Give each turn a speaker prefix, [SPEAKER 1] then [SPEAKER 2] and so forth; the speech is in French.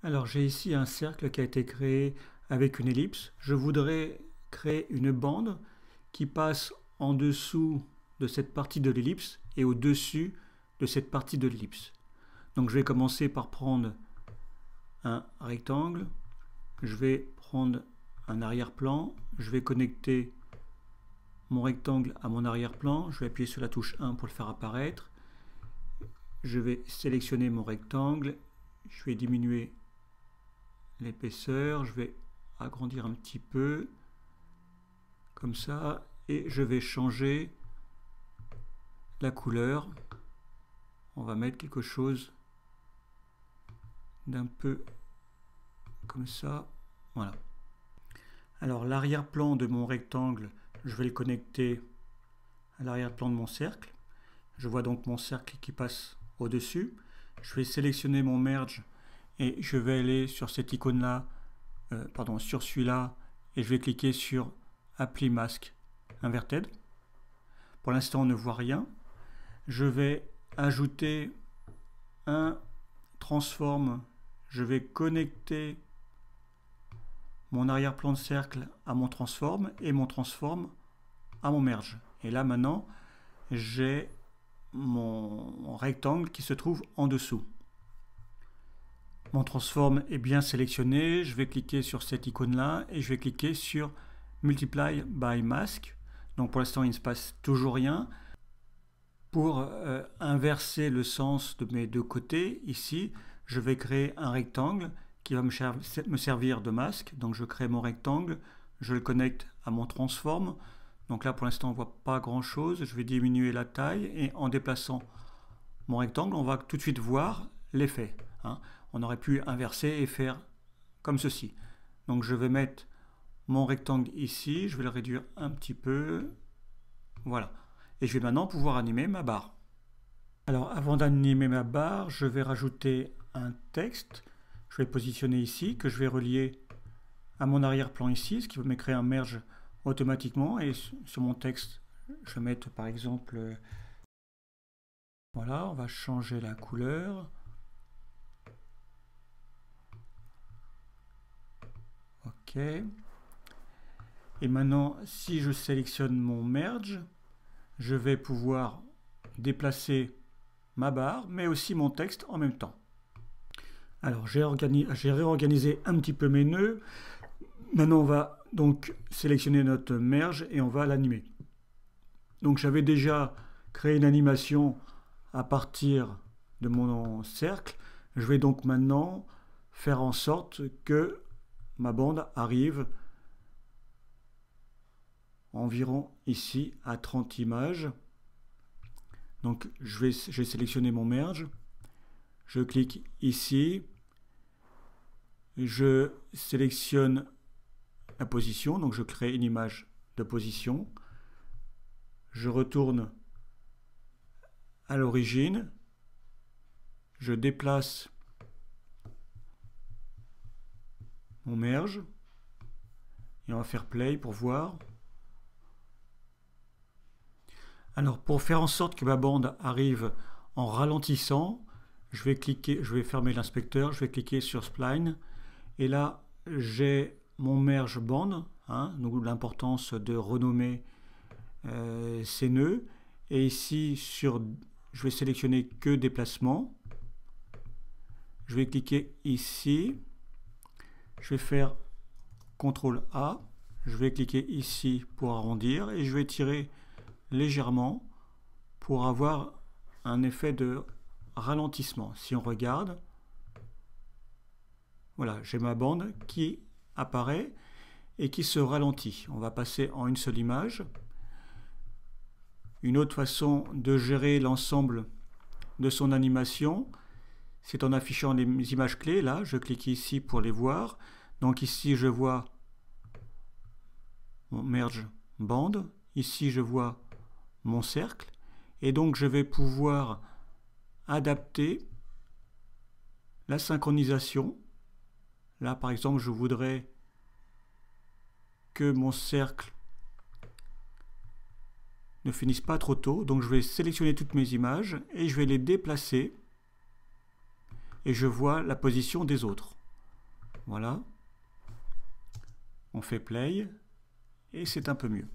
[SPEAKER 1] Alors j'ai ici un cercle qui a été créé avec une ellipse. Je voudrais créer une bande qui passe en dessous de cette partie de l'ellipse et au-dessus de cette partie de l'ellipse. Donc je vais commencer par prendre un rectangle, je vais prendre un arrière-plan, je vais connecter mon rectangle à mon arrière-plan, je vais appuyer sur la touche 1 pour le faire apparaître, je vais sélectionner mon rectangle, je vais diminuer l'épaisseur, je vais agrandir un petit peu, comme ça, et je vais changer la couleur. On va mettre quelque chose d'un peu comme ça, voilà. Alors l'arrière-plan de mon rectangle, je vais le connecter à l'arrière-plan de mon cercle. Je vois donc mon cercle qui passe au-dessus. Je vais sélectionner mon merge et je vais aller sur cette icône-là, sur celui-là, et je vais cliquer sur Apply Mask Inverted. Pour l'instant, on ne voit rien. Je vais ajouter un transform. Je vais connecter mon arrière-plan de cercle à mon transform et mon transform à mon merge. Et là maintenant, j'ai mon rectangle qui se trouve en dessous. Mon transform est bien sélectionné. Je vais cliquer sur cette icône-là et je vais cliquer sur Multiply by Mask. Donc pour l'instant, il ne se passe toujours rien. Pour inverser le sens de mes deux côtés, ici, je vais créer un rectangle qui va me servir de masque. Donc je crée mon rectangle, je le connecte à mon transform. Donc là pour l'instant on ne voit pas grand chose. Je vais diminuer la taille et en déplaçant mon rectangle, on va tout de suite voir l'effet. On aurait pu inverser et faire comme ceci. Donc je vais mettre mon rectangle ici, je vais le réduire un petit peu. Voilà. Et je vais maintenant pouvoir animer ma barre. Alors avant d'animer ma barre, je vais rajouter un texte. Je vais le positionner ici, que je vais relier à mon arrière-plan ici, ce qui va me créer un merge automatiquement. Et sur mon texte, je vais mettre par exemple... Voilà, on va changer la couleur. OK. Et maintenant, si je sélectionne mon merge, je vais pouvoir déplacer ma barre, mais aussi mon texte en même temps. Alors, j'ai réorganisé un petit peu mes nœuds. Maintenant, on va donc sélectionner notre merge et on va l'animer. Donc, j'avais déjà créé une animation à partir de mon cercle. Je vais donc maintenant faire en sorte que ma bande arrive environ ici à 30 images. Donc, j'ai sélectionné mon merge. Je clique ici, je sélectionne la position, donc je crée une image de position. Je retourne à l'origine, je déplace mon merge et on va faire play pour voir. Alors pour faire en sorte que ma bande arrive en ralentissant, je vais fermer l'inspecteur, je vais cliquer sur Spline et là j'ai mon merge bande, donc l'importance de renommer ces nœuds, et ici je vais sélectionner que déplacement, je vais cliquer ici, je vais faire CTRL A, je vais cliquer ici pour arrondir et je vais tirer légèrement pour avoir un effet de ralentissement. Si on regarde, voilà, j'ai ma bande qui apparaît et qui se ralentit. On va passer en une seule image. Une autre façon de gérer l'ensemble de son animation, c'est en affichant les images clés. Là, je clique ici pour les voir. Donc ici, je vois mon merge bande. Ici, je vois mon cercle. Et donc, je vais pouvoir adapter la synchronisation. Là, par exemple, je voudrais que mon cercle ne finisse pas trop tôt. Donc, je vais sélectionner toutes mes images et je vais les déplacer. Et je vois la position des autres. Voilà. On fait play et c'est un peu mieux.